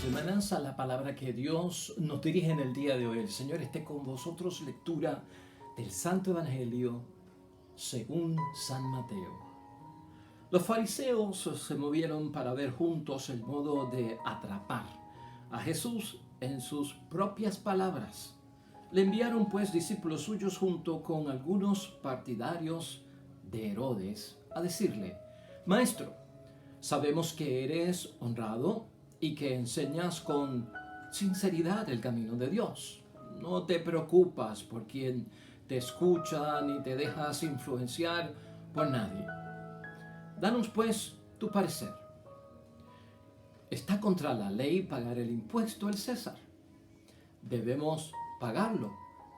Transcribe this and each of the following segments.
hermanos y hermanas, a la palabra que Dios nos dirige en el día de hoy. El Señor esté con vosotros. Lectura del Santo Evangelio según San Mateo. Los fariseos se movieron para ver juntos el modo de atrapar a Jesús en sus propias palabras. Le enviaron pues discípulos suyos junto con algunos partidarios de Herodes a decirle: Maestro, sabemos que eres honrado y que enseñas con sinceridad el camino de Dios. No te preocupas por quien te escucha ni te dejas influenciar por nadie. Danos pues tu parecer. ¿Está contra la ley pagar el impuesto al César? ¿Debemos pagarlo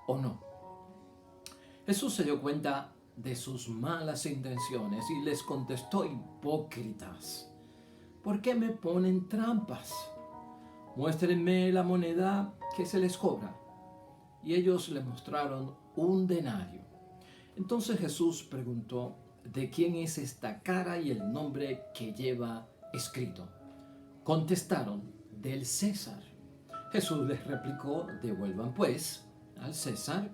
o no? Jesús se dio cuenta de sus malas intenciones y les contestó: hipócritas, ¿por qué me ponen trampas? Muéstrenme la moneda que se les cobra. Y ellos le mostraron un denario. Entonces Jesús preguntó: ¿de quién es esta cara y el nombre que lleva escrito? Contestaron: del César. Jesús les replicó: devuelvan pues al César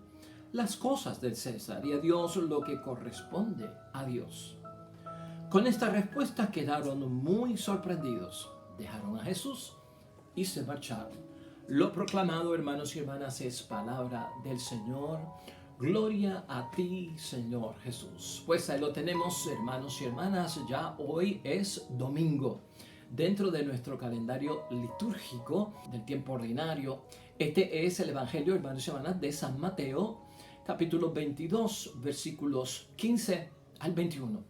las cosas del César y a Dios lo que corresponde a Dios. Con esta respuesta quedaron muy sorprendidos. Dejaron a Jesús y se marcharon. Lo proclamado, hermanos y hermanas, es palabra del Señor. Gloria a ti, Señor Jesús. Pues ahí lo tenemos, hermanos y hermanas. Ya hoy es domingo. Dentro de nuestro calendario litúrgico del tiempo ordinario, este es el Evangelio, hermanos y hermanas, de San Mateo, capítulo 22, versículos 15 al 21.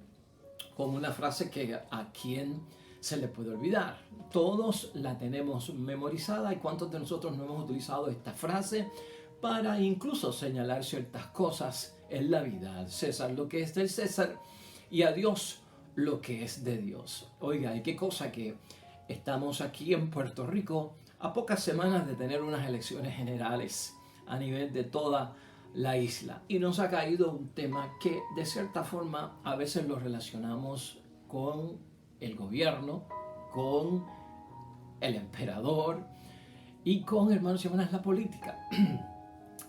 Con una frase que a quien se le puede olvidar. Todos la tenemos memorizada. ¿Y cuántos de nosotros no hemos utilizado esta frase para incluso señalar ciertas cosas en la vida? Al César lo que es del César y a Dios lo que es de Dios. Oiga, y qué cosa que estamos aquí en Puerto Rico a pocas semanas de tener unas elecciones generales a nivel de toda la isla. Y nos ha caído un tema que de cierta forma a veces lo relacionamos con el gobierno, con el emperador y con, hermanos y hermanas, la política.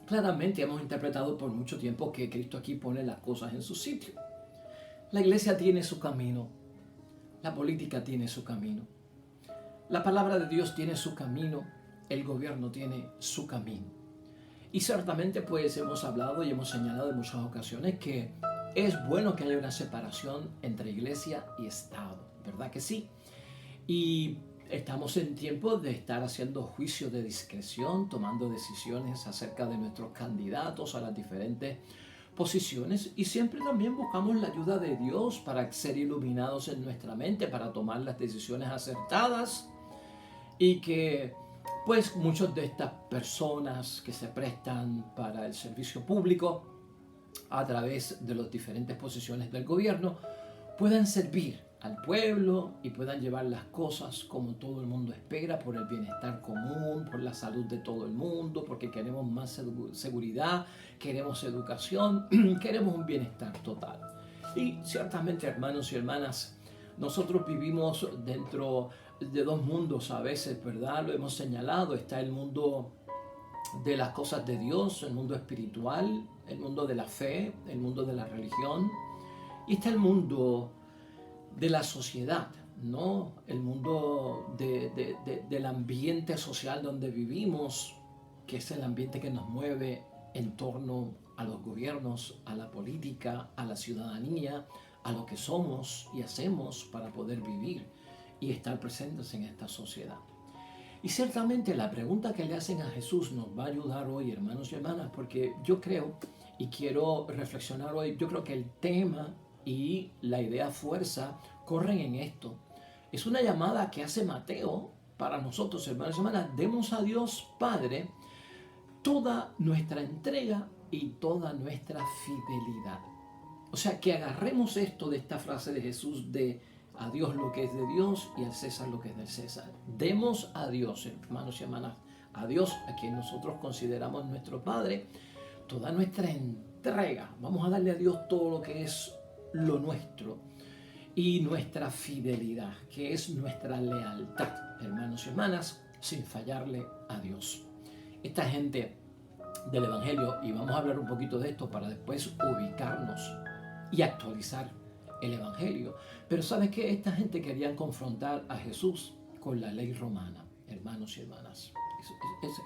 Claramente hemos interpretado por mucho tiempo que Cristo aquí pone las cosas en su sitio. La iglesia tiene su camino, la política tiene su camino, la palabra de Dios tiene su camino, el gobierno tiene su camino. Y ciertamente pues hemos hablado y hemos señalado en muchas ocasiones que es bueno que haya una separación entre iglesia y Estado, ¿verdad que sí? Y estamos en tiempo de estar haciendo juicios de discreción, tomando decisiones acerca de nuestros candidatos a las diferentes posiciones, y siempre también buscamos la ayuda de Dios para ser iluminados en nuestra mente, para tomar las decisiones acertadas, y que pues muchas de estas personas que se prestan para el servicio público a través de las diferentes posiciones del gobierno puedan servir al pueblo y puedan llevar las cosas como todo el mundo espera, por el bienestar común, por la salud de todo el mundo, porque queremos más seguridad, queremos educación, queremos un bienestar total. Y ciertamente, hermanos y hermanas, nosotros vivimos dentro de dos mundos a veces, ¿verdad? Lo hemos señalado. Está el mundo de las cosas de Dios, el mundo espiritual, el mundo de la fe, el mundo de la religión, y está el mundo de la sociedad, ¿no? El mundo del ambiente social donde vivimos, que es el ambiente que nos mueve en torno a los gobiernos, a la política, a la ciudadanía, a lo que somos y hacemos para poder vivir y estar presentes en esta sociedad. Y ciertamente la pregunta que le hacen a Jesús nos va a ayudar hoy, hermanos y hermanas, porque yo creo y quiero reflexionar hoy, yo creo que el tema y la idea fuerza corren en esto. Es una llamada que hace Mateo para nosotros, hermanos y hermanas. Demos a Dios Padre toda nuestra entrega y toda nuestra fidelidad. O sea, que agarremos esto de esta frase de Jesús de a Dios lo que es de Dios y al César lo que es del César. Demos a Dios, hermanos y hermanas, a Dios, a quien nosotros consideramos nuestro Padre, toda nuestra entrega. Vamos a darle a Dios todo lo que es lo nuestro y nuestra fidelidad, que es nuestra lealtad, hermanos y hermanas, sin fallarle a Dios. Esta gente del Evangelio, y vamos a hablar un poquito de esto para después ubicarnos y actualizar el Evangelio. Pero ¿sabes qué? Esta gente querían confrontar a Jesús con la ley romana, hermanos y hermanas.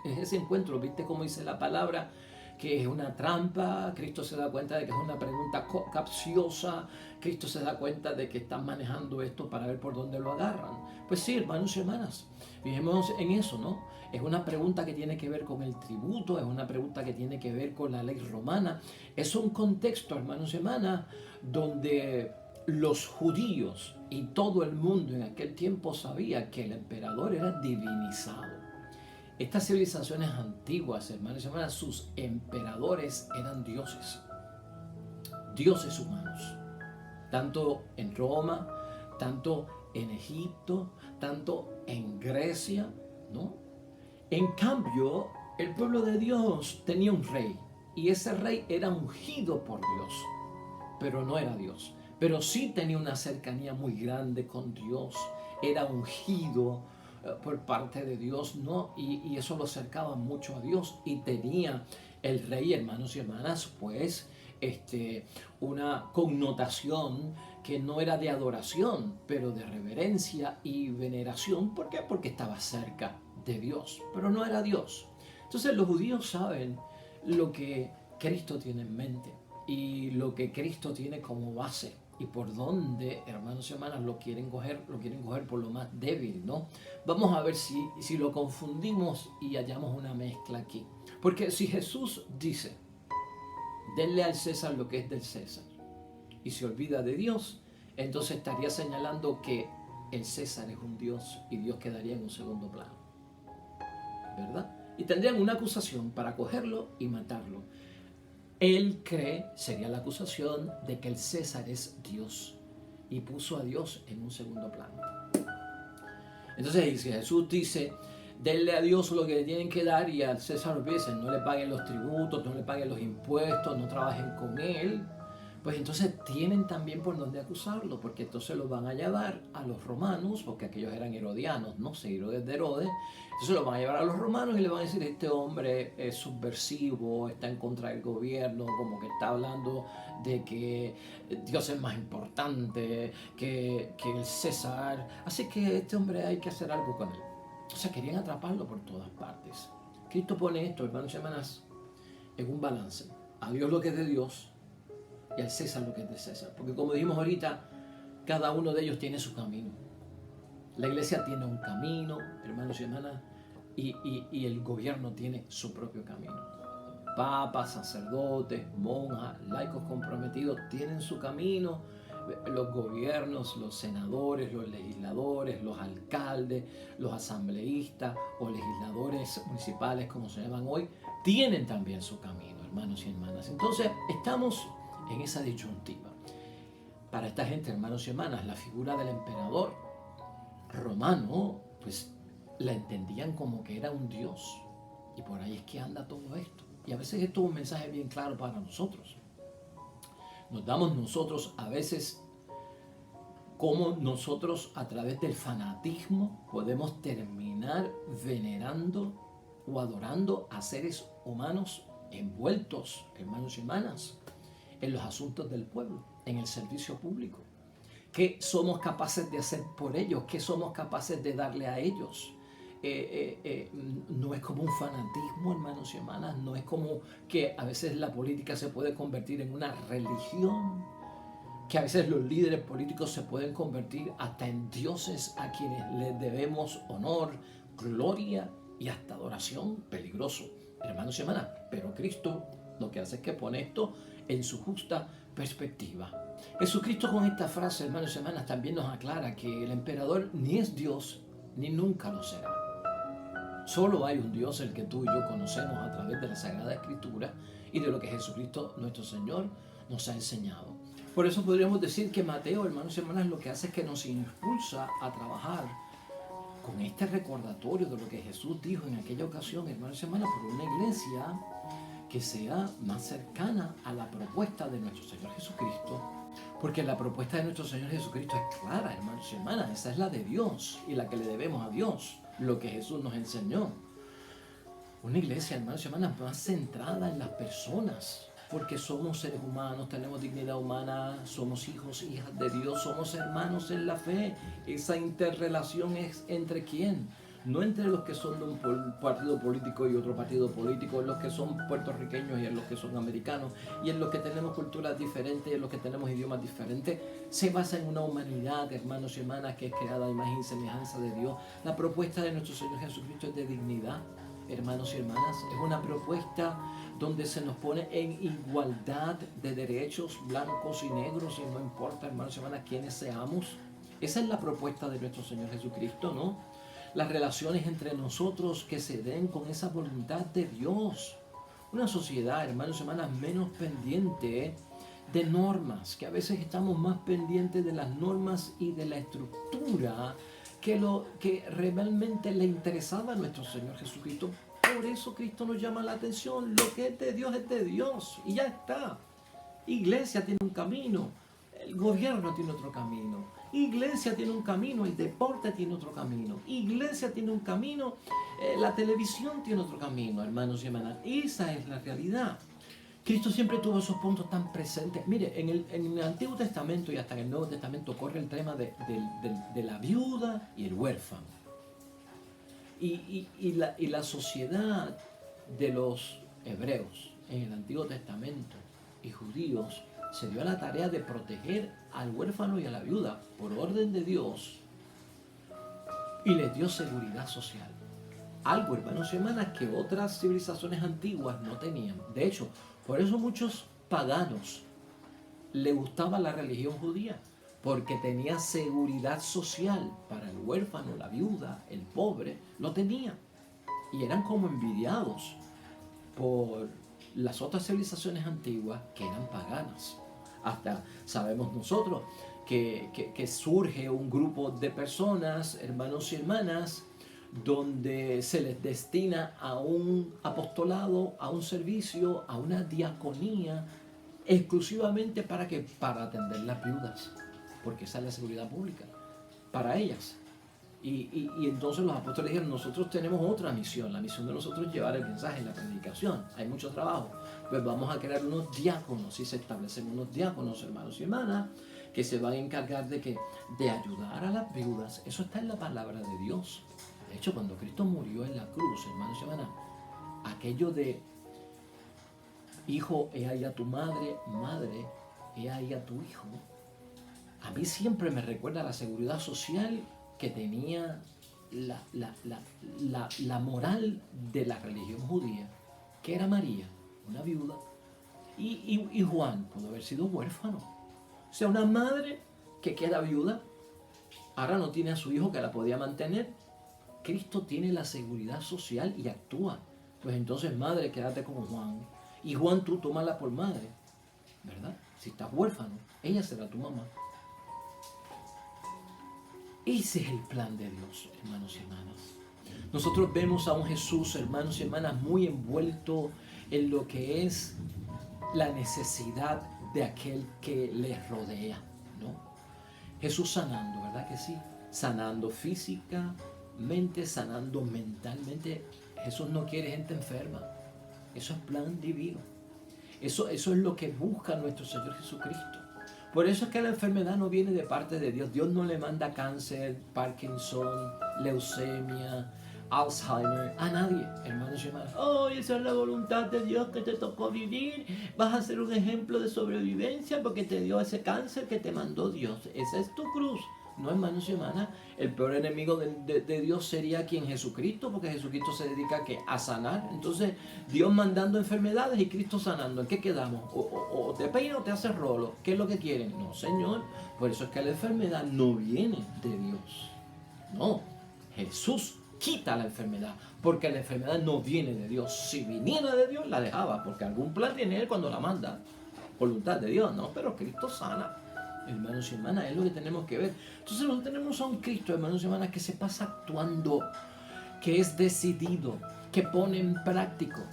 Es ese encuentro, ¿viste cómo dice la palabra? Que es una trampa. Cristo se da cuenta de que es una pregunta capciosa. Cristo se da cuenta de que están manejando esto para ver por dónde lo agarran. Pues sí, hermanos y hermanas, fijémonos en eso, ¿no? Es una pregunta que tiene que ver con el tributo, es una pregunta que tiene que ver con la ley romana. Es un contexto, hermanos y hermanas, donde los judíos y todo el mundo en aquel tiempo sabía que el emperador era divinizado. Estas civilizaciones antiguas, hermanos y hermanas, sus emperadores eran dioses, dioses humanos, tanto en Roma, tanto en Egipto, tanto en Grecia, ¿no? En cambio, el pueblo de Dios tenía un rey, y ese rey era ungido por Dios, pero no era Dios, pero sí tenía una cercanía muy grande con Dios, era ungido por parte de Dios, ¿no? Y eso lo acercaba mucho a Dios, y tenía el rey, hermanos y hermanas, pues una connotación que no era de adoración, pero de reverencia y veneración. ¿Por qué? Porque estaba cerca de Dios, pero no era Dios. Entonces los judíos saben lo que Cristo tiene en mente y lo que Cristo tiene como base, y por dónde, hermanos y hermanas, lo quieren coger por lo más débil, ¿no? Vamos a ver si lo confundimos y hallamos una mezcla aquí. Porque si Jesús dice, denle al César lo que es del César, y se olvida de Dios, entonces estaría señalando que el César es un Dios y Dios quedaría en un segundo plano, ¿verdad? Y tendrían una acusación para cogerlo y matarlo. Él cree, sería la acusación, de que el César es Dios y puso a Dios en un segundo plano. Entonces, si Jesús dice, denle a Dios lo que le tienen que dar, y al César olvídense, no le paguen los tributos, no le paguen los impuestos, no trabajen con él, pues entonces tienen también por dónde acusarlo, porque entonces lo van a llevar a los romanos, porque aquellos eran herodianos, no seguidores de Herodes. Entonces lo van a llevar a los romanos y le van a decir, este hombre es subversivo, está en contra del gobierno, como que está hablando de que Dios es más importante que el César, así que este hombre hay que hacer algo con él. O sea, querían atraparlo por todas partes. Cristo pone esto, hermanos y hermanas, en un balance. A Dios lo que es de Dios, y al César lo que es de César. Porque como dijimos ahorita, cada uno de ellos tiene su camino. La iglesia tiene un camino, hermanos y hermanas, y el gobierno tiene su propio camino. Papas, sacerdotes, monjas, laicos comprometidos tienen su camino. Los gobiernos, los senadores, los legisladores, los alcaldes, los asambleístas o legisladores municipales, como se llaman hoy, tienen también su camino, hermanos y hermanas. Entonces, estamos en esa disyuntiva. Para esta gente, hermanos y hermanas, la figura del emperador romano, pues la entendían como que era un dios, y por ahí es que anda todo esto. Y a veces esto es un mensaje bien claro para nosotros. Nos damos nosotros a veces cómo nosotros a través del fanatismo podemos terminar venerando o adorando a seres humanos envueltos, hermanos y hermanas, en los asuntos del pueblo, en el servicio público. ¿Qué somos capaces de hacer por ellos? ¿Qué somos capaces de darle a ellos? No es como un fanatismo, hermanos y hermanas, no es como que a veces la política se puede convertir en una religión, que a veces los líderes políticos se pueden convertir hasta en dioses a quienes les debemos honor, gloria y hasta adoración. Peligroso, hermanos y hermanas, pero Cristo lo que hace es que pone esto en su justa perspectiva. Jesucristo con esta frase, hermanos y hermanas, también nos aclara que el emperador ni es Dios ni nunca lo será. Solo hay un Dios, el que tú y yo conocemos a través de la Sagrada Escritura y de lo que Jesucristo nuestro Señor nos ha enseñado. Por eso podríamos decir que Mateo, hermanos y hermanas, lo que hace es que nos impulsa a trabajar con este recordatorio de lo que Jesús dijo en aquella ocasión, hermanos y hermanas, por una iglesia que sea más cercana a la propuesta de nuestro Señor Jesucristo, porque la propuesta de nuestro Señor Jesucristo es clara, hermanos y hermanas, esa es la de Dios y la que le debemos a Dios. lo que Jesús nos enseñó. Una iglesia, hermanos y hermanas, más centrada en las personas, porque somos seres humanos, tenemos dignidad humana, somos hijos, hijas de Dios, somos hermanos en la fe. Esa interrelación es entre quién, no entre los que son de un partido político y otro partido político, en los que son puertorriqueños y en los que son americanos, y en los que tenemos culturas diferentes y en los que tenemos idiomas diferentes. Se basa en una humanidad, hermanos y hermanas, que es creada a imagen y semejanza de Dios. La propuesta de nuestro Señor Jesucristo es de dignidad, hermanos y hermanas. Es una propuesta donde se nos pone en igualdad de derechos, blancos y negros, y no importa, hermanos y hermanas, quiénes seamos. Esa es la propuesta de nuestro Señor Jesucristo, ¿no? Las relaciones entre nosotros que se den con esa voluntad de Dios. Una sociedad, hermanos y hermanas, menos pendiente de normas, que a veces estamos más pendientes de las normas y de la estructura que lo que realmente le interesaba a nuestro Señor Jesucristo. Por eso Cristo nos llama la atención. Lo que es de Dios y ya está. Iglesia tiene un camino, el gobierno tiene otro camino. Iglesia tiene un camino, el deporte tiene otro camino. Iglesia tiene un camino, la televisión tiene otro camino, hermanos y hermanas. Esa es la realidad. Cristo siempre tuvo esos puntos tan presentes. Mire, en el Antiguo Testamento y hasta en el Nuevo Testamento corre el tema de la viuda y el huérfano. Y la sociedad de los hebreos en el Antiguo Testamento y judíos se dio a la tarea de proteger al huérfano y a la viuda por orden de Dios, y les dio seguridad social. Algo, hermanos y hermanas, que otras civilizaciones antiguas no tenían. De hecho, por eso muchos paganos les gustaba la religión judía, porque tenía seguridad social para el huérfano, la viuda, el pobre, lo tenía. Y eran como envidiados por las otras civilizaciones antiguas que eran paganas. Hasta sabemos nosotros que surge un grupo de personas, hermanos y hermanas, donde se les destina a un apostolado, a un servicio, a una diaconía, exclusivamente para atender las viudas, porque esa es la seguridad pública para ellas. Y entonces los apóstoles dijeron, nosotros tenemos otra misión. La misión de nosotros es llevar el mensaje, la predicación. Hay mucho trabajo. Pues vamos a crear unos diáconos, y se establecen unos diáconos, hermanos y hermanas, que se van a encargar de ayudar a las viudas. Eso está en la palabra de Dios. De hecho, cuando Cristo murió en la cruz, hermanos y hermanas, aquello de hijo, he ahí a tu madre, madre, he ahí a tu hijo, a mí siempre me recuerda la seguridad social que tenía la moral de la religión judía, que era María, una viuda, y Juan pudo haber sido huérfano. O sea, una madre que queda viuda, ahora no tiene a su hijo que la podía mantener. Cristo tiene la seguridad social y actúa. Pues entonces, madre, quédate con Juan. Y Juan, tú tómala por madre, ¿verdad? Si estás huérfano, ella será tu mamá. Ese es el plan de Dios, hermanos y hermanas. Nosotros vemos a un Jesús, hermanos y hermanas, muy envuelto en lo que es la necesidad de aquel que les rodea, ¿no? Jesús sanando, ¿verdad que sí? Sanando físicamente, sanando mentalmente. Jesús no quiere gente enferma. Eso es plan divino. Eso es lo que busca nuestro Señor Jesucristo. Por eso es que la enfermedad no viene de parte de Dios. Dios no le manda cáncer, Parkinson, leucemia, Alzheimer a nadie, hermanos y hermanas. Oh, esa es la voluntad de Dios que te tocó vivir. Vas a ser un ejemplo de sobrevivencia porque te dio ese cáncer que te mandó Dios. Esa es tu cruz. No, hermanos y hermanas, el peor enemigo de Dios sería quien Jesucristo, porque Jesucristo se dedica a sanar. Entonces, Dios mandando enfermedades y Cristo sanando. ¿En qué quedamos? O te peina o te hace rolo. ¿Qué es lo que quieren? No, Señor. Por eso es que la enfermedad no viene de Dios. No, Jesús quita la enfermedad, porque la enfermedad no viene de Dios. Si viniera de Dios, la dejaba, porque algún plan tiene Él cuando la manda. Voluntad de Dios, ¿no? Pero Cristo sana. Hermanos y hermanas, es lo que tenemos que ver. Entonces nosotros tenemos a un Cristo, hermanos y hermanas, que se pasa actuando, que es decidido, que pone en práctica,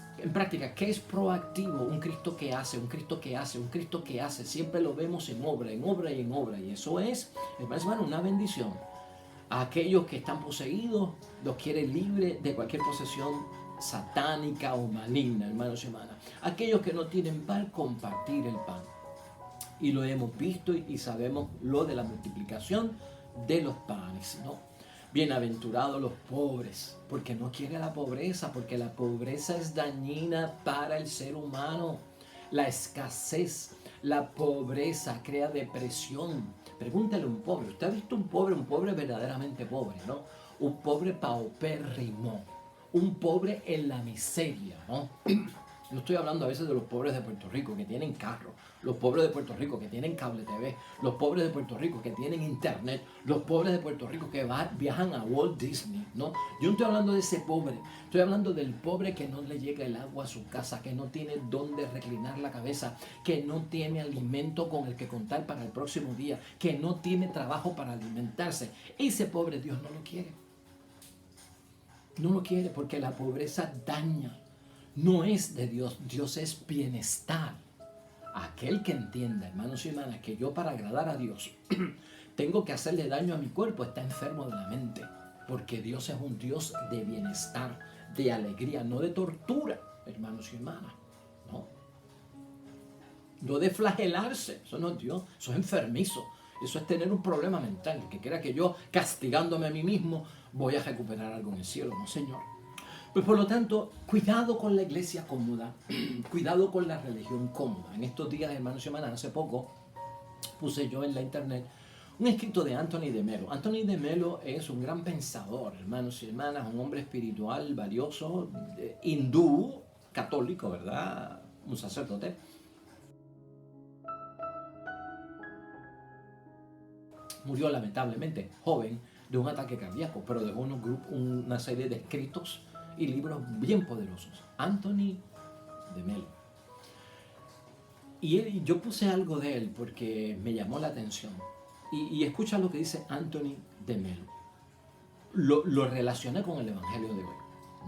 que es proactivo. Un Cristo que hace, un Cristo que hace, un Cristo que hace. Siempre lo vemos en obra y en obra. Y eso es, hermanos y hermanas, una bendición. A aquellos que están poseídos, los quiere libres de cualquier posesión satánica o maligna, hermanos y hermanas. Aquellos que no tienen pan, compartir el pan. Y lo hemos visto y sabemos lo de la multiplicación de los panes, ¿no? Bienaventurados los pobres, porque no quiere la pobreza, porque la pobreza es dañina para el ser humano. La escasez, la pobreza crea depresión. Pregúntale a un pobre. ¿Usted ha visto un pobre verdaderamente pobre, ¿no? Un pobre paupérrimo, un pobre en la miseria, ¿no? No estoy hablando a veces de los pobres de Puerto Rico que tienen carro, los pobres de Puerto Rico que tienen cable TV, los pobres de Puerto Rico que tienen internet, los pobres de Puerto Rico que viajan a Walt Disney, ¿no? Yo no estoy hablando de ese pobre, estoy hablando del pobre que no le llega el agua a su casa, que no tiene dónde reclinar la cabeza, que no tiene alimento con el que contar para el próximo día, que no tiene trabajo para alimentarse. Ese pobre Dios no lo quiere. No lo quiere porque la pobreza daña. No es de Dios, Dios es bienestar. Aquel que entienda, hermanos y hermanas, que yo para agradar a Dios tengo que hacerle daño a mi cuerpo, está enfermo de la mente. Porque Dios es un Dios de bienestar, de alegría, no de tortura, hermanos y hermanas. No de flagelarse, eso no es Dios, eso es enfermizo. Eso es tener un problema mental, que quiera que yo, castigándome a mí mismo, voy a recuperar algo en el cielo. No, Señor. Pues por lo tanto, cuidado con la iglesia cómoda, cuidado con la religión cómoda. En estos días, hermanos y hermanas, hace poco puse yo en la internet un escrito de Anthony de Melo. Anthony de Melo es un gran pensador, hermanos y hermanas, un hombre espiritual, valioso, hindú, católico, ¿verdad? Un sacerdote. Murió lamentablemente joven de un ataque cardíaco, pero dejó una serie de escritos y libros bien poderosos. Anthony de Melo. Y yo puse algo de él porque me llamó la atención. Y escucha lo que dice Anthony de Melo. Lo relacioné con el Evangelio de hoy,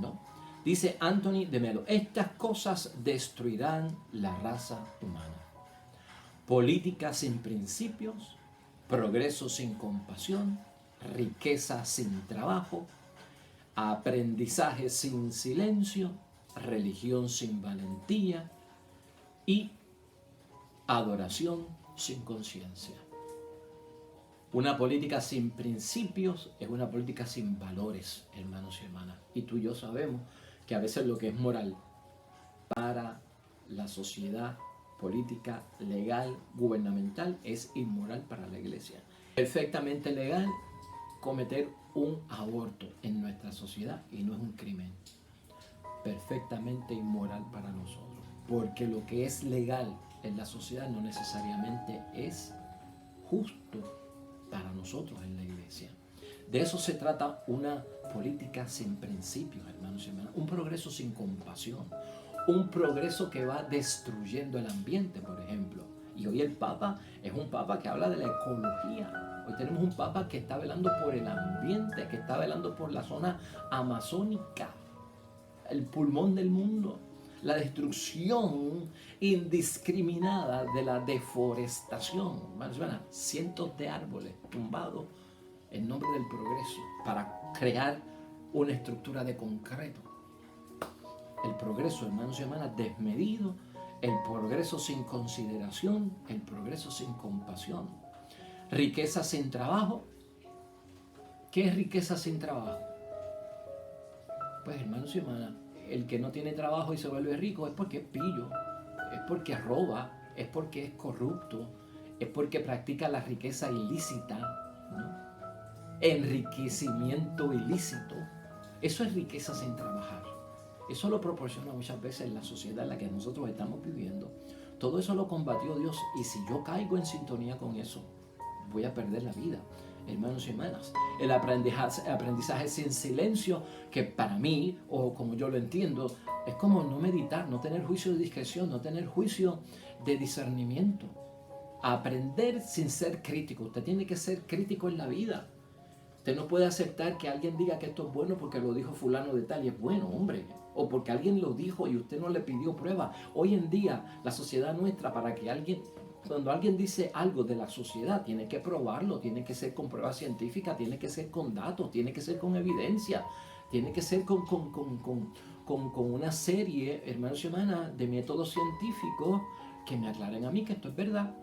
¿no? Dice Anthony de Melo: estas cosas destruirán la raza humana. Política sin principios, progreso sin compasión, riqueza sin trabajo, aprendizaje sin silencio, religión sin valentía y adoración sin conciencia. Una política sin principios es una política sin valores, hermanos y hermanas. Y tú y yo sabemos que a veces lo que es moral para la sociedad política, legal, gubernamental, es inmoral para la iglesia. Perfectamente legal cometer un aborto en nuestra sociedad y no es un crimen. Perfectamente inmoral para nosotros, porque lo que es legal en la sociedad no necesariamente es justo para nosotros en la iglesia. De eso se trata una política sin principios, hermanos y hermanas, un progreso sin compasión, un progreso que va destruyendo el ambiente, por ejemplo. Y hoy el Papa es un Papa que habla de la ecología. Hoy tenemos un Papa que está velando por el ambiente, que está velando por la zona amazónica, el pulmón del mundo. La destrucción indiscriminada de la deforestación. Cientos de árboles tumbados en nombre del progreso para crear una estructura de concreto. El progreso, hermanos y hermanas, desmedido, el progreso sin consideración, el progreso sin compasión. Riqueza sin trabajo. ¿Qué es riqueza sin trabajo? Pues, hermanos y hermanas, el que no tiene trabajo y se vuelve rico es porque es pillo, es porque roba, es porque es corrupto, es porque practica la riqueza ilícita, ¿no? Enriquecimiento ilícito. Eso es riqueza sin trabajar. Eso lo proporciona muchas veces la sociedad en la que nosotros estamos viviendo. Todo eso lo combatió Dios, y si yo caigo en sintonía con eso, voy a perder la vida. Hermanos y hermanas, el aprendizaje sin silencio, que para mí, o como yo lo entiendo, es como no meditar, no tener juicio de discreción, no tener juicio de discernimiento. Aprender sin ser crítico. Usted tiene que ser crítico en la vida. Usted no puede aceptar que alguien diga que esto es bueno porque lo dijo fulano de tal y es bueno, hombre. O porque alguien lo dijo y usted no le pidió prueba. Hoy en día, la sociedad nuestra, para que alguien Cuando alguien dice algo de la sociedad, tiene que probarlo, tiene que ser con prueba científica, tiene que ser con datos, tiene que ser con evidencia, tiene que ser con una serie, hermanos y hermanas, de métodos científicos que me aclaren a mí que esto es verdad.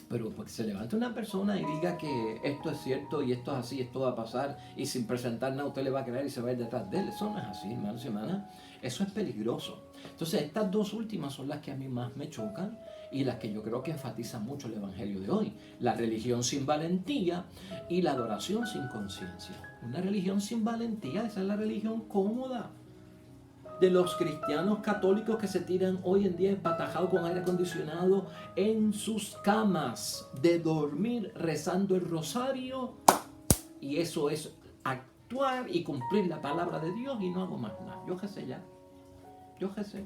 Pero porque se levante una persona y diga que esto es cierto y esto es así, esto va a pasar, y sin presentar nada usted le va a creer y se va a ir detrás de él. Eso no es así, hermanos y hermanas. Eso es peligroso. Entonces, estas dos últimas son las que a mí más me chocan y las que yo creo que enfatizan mucho el evangelio de hoy. La religión sin valentía y la adoración sin conciencia. Una religión sin valentía, esa es la religión cómoda de los cristianos católicos que se tiran hoy en día empatajados con aire acondicionado en sus camas, de dormir rezando el rosario, y eso es actuar y cumplir la palabra de Dios y no hago más nada. Yo qué sé ya. Yo qué sé.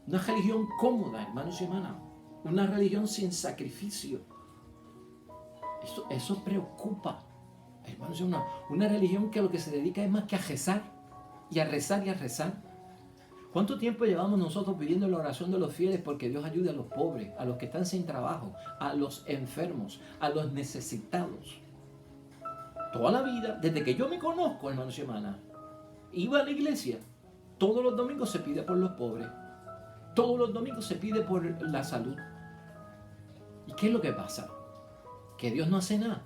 Una religión cómoda, hermanos y hermanas. Una religión sin sacrificio. Eso preocupa, hermanos y hermanas. Una religión que lo que se dedica es más que a rezar. Y a rezar y a rezar. ¿Cuánto tiempo llevamos nosotros pidiendo la oración de los fieles porque Dios ayude a los pobres, a los que están sin trabajo, a los enfermos, a los necesitados? Toda la vida, desde que yo me conozco, hermanos y hermanas, iba a la iglesia. Todos los domingos se pide por los pobres. Todos los domingos se pide por la salud. ¿Y qué es lo que pasa? Que Dios no hace nada.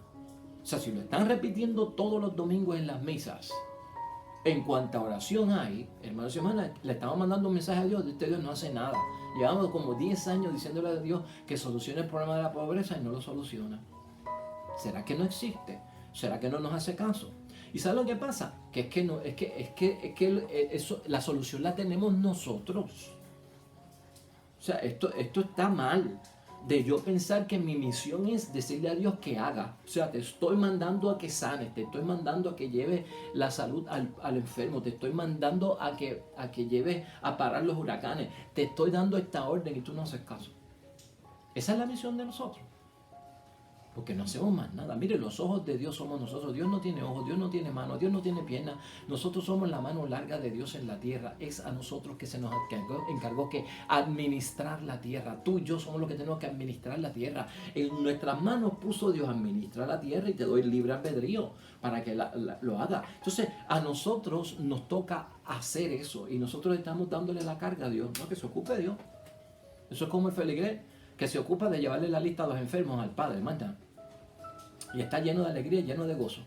O sea, si lo están repitiendo todos los domingos en las misas, en cuanta oración hay, hermanos y hermanas, le estamos mandando un mensaje a Dios, de este Dios no hace nada. Llevamos como 10 años diciéndole a Dios que solucione el problema de la pobreza y no lo soluciona. ¿Será que no existe? ¿Será que no nos hace caso? ¿Y sabe lo que pasa? Que eso, la solución la tenemos nosotros. O sea, esto está mal. De yo pensar que mi misión es decirle a Dios que haga. O sea, te estoy mandando a que sanes, te estoy mandando a que lleve la salud al enfermo, te estoy mandando a que lleve a parar los huracanes, te estoy dando esta orden y tú no haces caso. Esa es la misión de nosotros. Porque no hacemos más nada. Mire, los ojos de Dios somos nosotros. Dios no tiene ojos, Dios no tiene manos, Dios no tiene piernas. Nosotros somos la mano larga de Dios en la tierra. Es a nosotros que se nos encargó que administrar la tierra. Tú y yo somos los que tenemos que administrar la tierra. En nuestras manos puso Dios administrar la tierra y te doy libre albedrío para que lo haga. Entonces, a nosotros nos toca hacer eso y nosotros estamos dándole la carga a Dios. No, que se ocupe Dios. Eso es como el feligrés que se ocupa de llevarle la lista a los enfermos al Padre, manda. Y está lleno de alegría, lleno de gozo.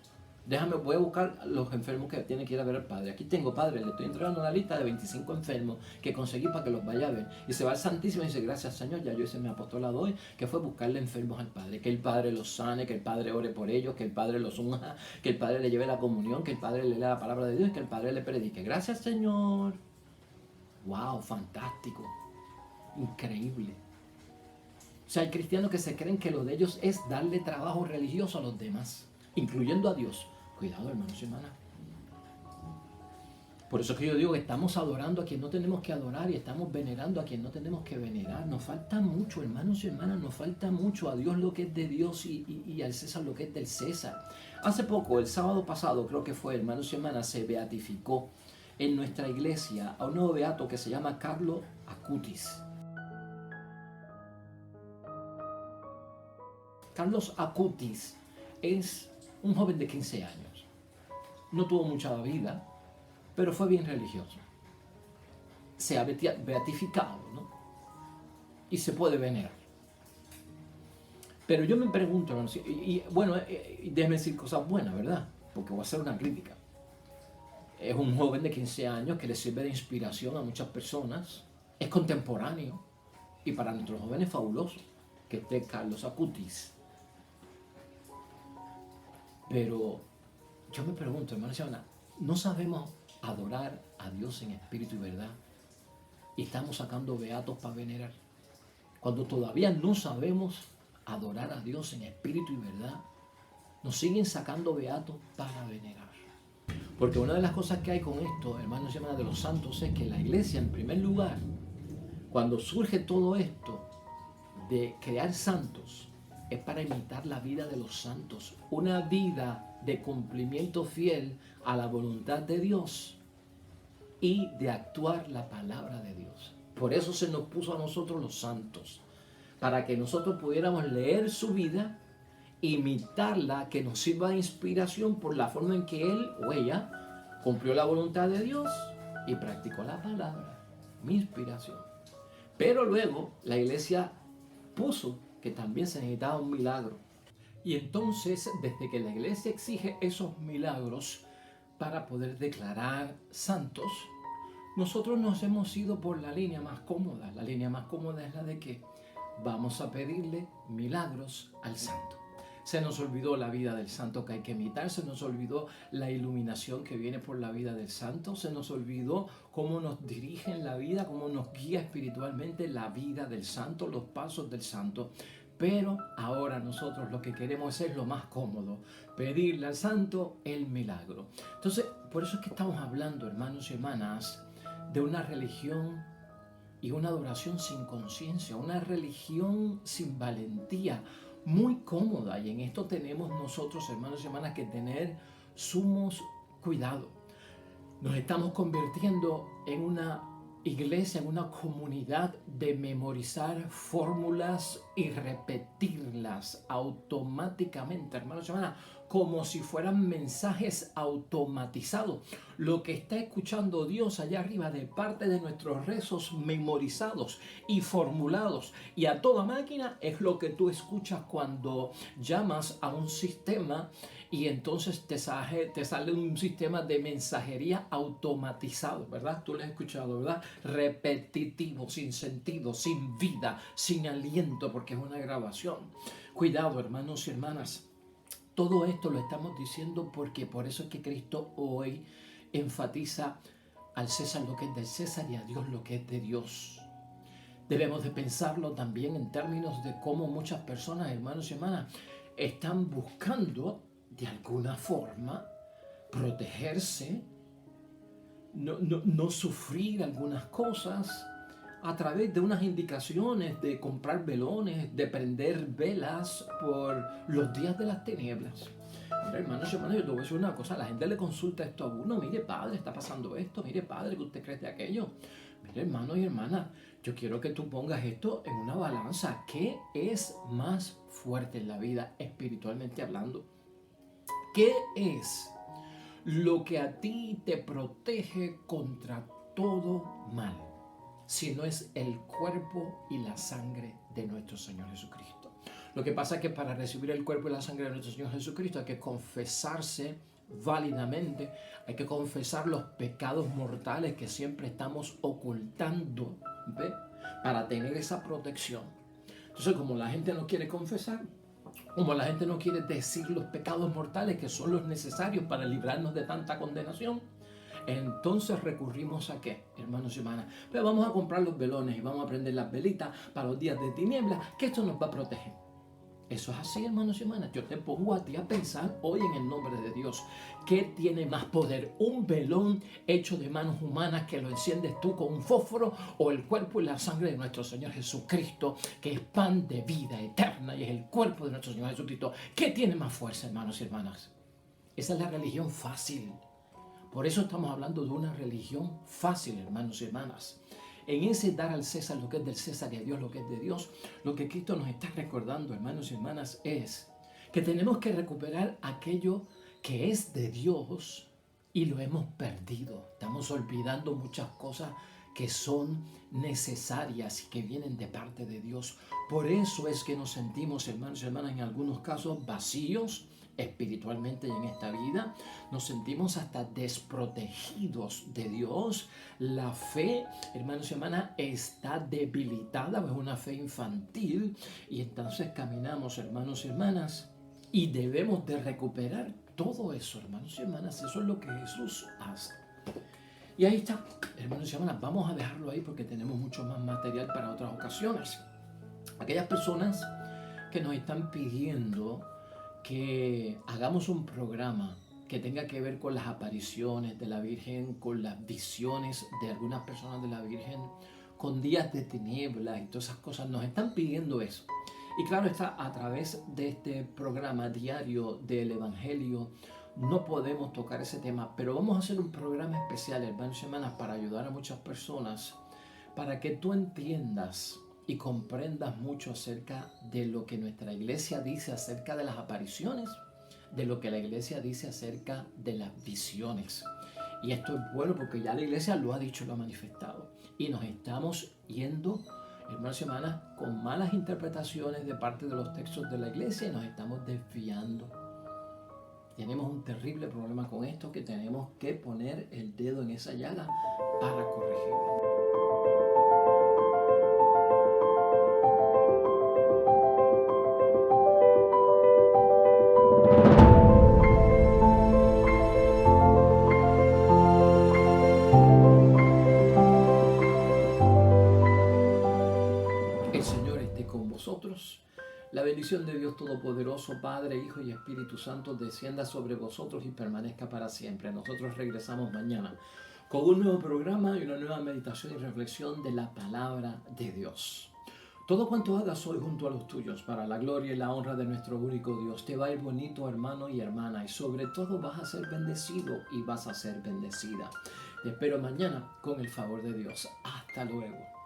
Voy a buscar los enfermos que tienen que ir a ver al Padre. Aquí tengo, Padre, le estoy entregando una lista de 25 enfermos que conseguí para que los vaya a ver. Y se va al Santísimo y dice, gracias Señor, ya yo hice mi apostolado hoy, que fue buscarle enfermos al Padre. Que el Padre los sane, que el Padre ore por ellos, que el Padre los unja, que el Padre le lleve la comunión, que el Padre le lea la palabra de Dios y que el Padre le predique. Gracias Señor. Wow, fantástico. Increíble. O sea, hay cristianos que se creen que lo de ellos es darle trabajo religioso a los demás, incluyendo a Dios. Cuidado, hermanos y hermanas. Por eso es que yo digo que estamos adorando a quien no tenemos que adorar y estamos venerando a quien no tenemos que venerar. Nos falta mucho, hermanos y hermanas, nos falta mucho. A Dios lo que es de Dios y al César lo que es del César. Hace poco, el sábado pasado, creo que fue, hermanos y hermanas, se beatificó en nuestra iglesia a un nuevo beato que se llama Carlo Acutis. Carlos Acutis es un joven de 15 años. No tuvo mucha vida, pero fue bien religioso. Se ha beatificado, ¿no? Y se puede venerar. Pero yo me pregunto, hermanos, bueno, déjenme decir cosas buenas, ¿verdad? Porque voy a hacer una crítica. Es un joven de 15 años que le sirve de inspiración a muchas personas. Es contemporáneo. Y para nuestros jóvenes es fabuloso que esté Carlos Acutis. Pero yo me pregunto, hermanos y hermanas, ¿no sabemos adorar a Dios en espíritu y verdad? Y estamos sacando beatos para venerar. Cuando todavía no sabemos adorar a Dios en espíritu y verdad, nos siguen sacando beatos para venerar. Porque una de las cosas que hay con esto, hermanos y hermanas, de los santos, es que la iglesia, en primer lugar, cuando surge todo esto de crear santos, es para imitar la vida de los santos, una vida de cumplimiento fiel a la voluntad de Dios y de actuar la palabra de Dios. Por eso se nos puso a nosotros los santos, para que nosotros pudiéramos leer su vida, imitarla, que nos sirva de inspiración por la forma en que él o ella cumplió la voluntad de Dios y practicó la palabra. Mi inspiración. Pero luego la iglesia puso que también se necesitaba un milagro. Y entonces, desde que la iglesia exige esos milagros para poder declarar santos, nosotros nos hemos ido por la línea más cómoda. La línea más cómoda es la de que vamos a pedirle milagros al santo. Se nos olvidó la vida del santo que hay que imitar, se nos olvidó la iluminación que viene por la vida del santo, se nos olvidó cómo nos dirige en la vida, cómo nos guía espiritualmente la vida del santo, los pasos del santo. Pero ahora nosotros lo que queremos es lo más cómodo, pedirle al santo el milagro. Entonces, por eso es que estamos hablando, hermanos y hermanas, de una religión y una adoración sin conciencia, una religión sin valentía, muy cómoda. Y en esto tenemos nosotros, hermanos y hermanas, que tener sumos cuidado. Nos estamos convirtiendo en una iglesia, en una comunidad de memorizar fórmulas y repetirlas automáticamente, hermanos y hermanas, como si fueran mensajes automatizados. Lo que está escuchando Dios allá arriba de parte de nuestros rezos memorizados y formulados y a toda máquina es lo que tú escuchas cuando llamas a un sistema y entonces te sale un sistema de mensajería automatizado, ¿verdad? Tú lo has escuchado, ¿verdad? Repetitivo, sin sentido, sin vida, sin aliento, porque es una grabación. Cuidado, hermanos y hermanas. Todo esto lo estamos diciendo porque por eso es que Cristo hoy enfatiza al César lo que es del César y a Dios lo que es de Dios. Debemos de pensarlo también en términos de cómo muchas personas, hermanos y hermanas, están buscando de alguna forma protegerse, no sufrir algunas cosas a través de unas indicaciones de comprar velones, de prender velas por los días de las tinieblas. Mira, hermanos y hermanas, yo te voy a decir una cosa, la gente le consulta esto a uno, mire padre, está pasando esto, mire padre, ¿qué usted cree de aquello? Mire, hermano y hermana, yo quiero que tú pongas esto en una balanza. ¿Qué es más fuerte en la vida espiritualmente hablando? ¿Qué es lo que a ti te protege contra todo mal? Si no es el cuerpo y la sangre de nuestro Señor Jesucristo. Lo que pasa es que para recibir el cuerpo y la sangre de nuestro Señor Jesucristo hay que confesarse válidamente, hay que confesar los pecados mortales que siempre estamos ocultando, ¿ve? Para tener esa protección. Entonces, como la gente no quiere confesar, como la gente no quiere decir los pecados mortales que son los necesarios para librarnos de tanta condenación, entonces recurrimos a ¿qué, hermanos y hermanas? Pero vamos a comprar los velones y vamos a prender las velitas para los días de tinieblas, que esto nos va a proteger. Eso es así, hermanos y hermanas. Yo te pongo a ti a pensar hoy en el nombre de Dios. ¿Qué tiene más poder? ¿Un velón hecho de manos humanas que lo enciendes tú con un fósforo o el cuerpo y la sangre de nuestro Señor Jesucristo, que es pan de vida eterna y es el cuerpo de nuestro Señor Jesucristo? ¿Qué tiene más fuerza, hermanos y hermanas? Esa es la religión fácil. Por eso estamos hablando de una religión fácil, hermanos y hermanas. En ese dar al César lo que es del César y a Dios lo que es de Dios, lo que Cristo nos está recordando, hermanos y hermanas, es que tenemos que recuperar aquello que es de Dios y lo hemos perdido. Estamos olvidando muchas cosas que son necesarias y que vienen de parte de Dios. Por eso es que nos sentimos, hermanos y hermanas, en algunos casos vacíos espiritualmente y en esta vida, nos sentimos hasta desprotegidos de Dios. La fe, hermanos y hermanas, está debilitada, es una fe infantil y entonces caminamos, hermanos y hermanas, y debemos de recuperar todo eso, hermanos y hermanas. Eso es lo que Jesús hace. Y ahí está, hermanos y hermanas, vamos a dejarlo ahí porque tenemos mucho más material para otras ocasiones. Aquellas personas que nos están pidiendo que hagamos un programa que tenga que ver con las apariciones de la Virgen, con las visiones de algunas personas de la Virgen, con días de tinieblas y todas esas cosas. Nos están pidiendo eso. Y claro está, a través de este programa diario del Evangelio no podemos tocar ese tema, pero vamos a hacer un programa especial, hermanos y hermanas, para ayudar a muchas personas, para que tú entiendas y comprendas mucho acerca de lo que nuestra iglesia dice acerca de las apariciones, de lo que la iglesia dice acerca de las visiones. Y esto es bueno porque ya la iglesia lo ha dicho, lo ha manifestado. Y nos estamos yendo, hermanos y hermanas, con malas interpretaciones de parte de los textos de la iglesia y nos estamos desviando. Tenemos un terrible problema con esto que tenemos que poner el dedo en esa llaga para corregirlo. El Señor esté con vosotros. La bendición de Dios Todopoderoso, Padre, Hijo y Espíritu Santo, descienda sobre vosotros y permanezca para siempre. Nosotros regresamos mañana con un nuevo programa y una nueva meditación y reflexión de la palabra de Dios. Todo cuanto hagas hoy junto a los tuyos, para la gloria y la honra de nuestro único Dios, te va a ir bonito, hermano y hermana, y sobre todo vas a ser bendecido y vas a ser bendecida. Te espero mañana con el favor de Dios. Hasta luego.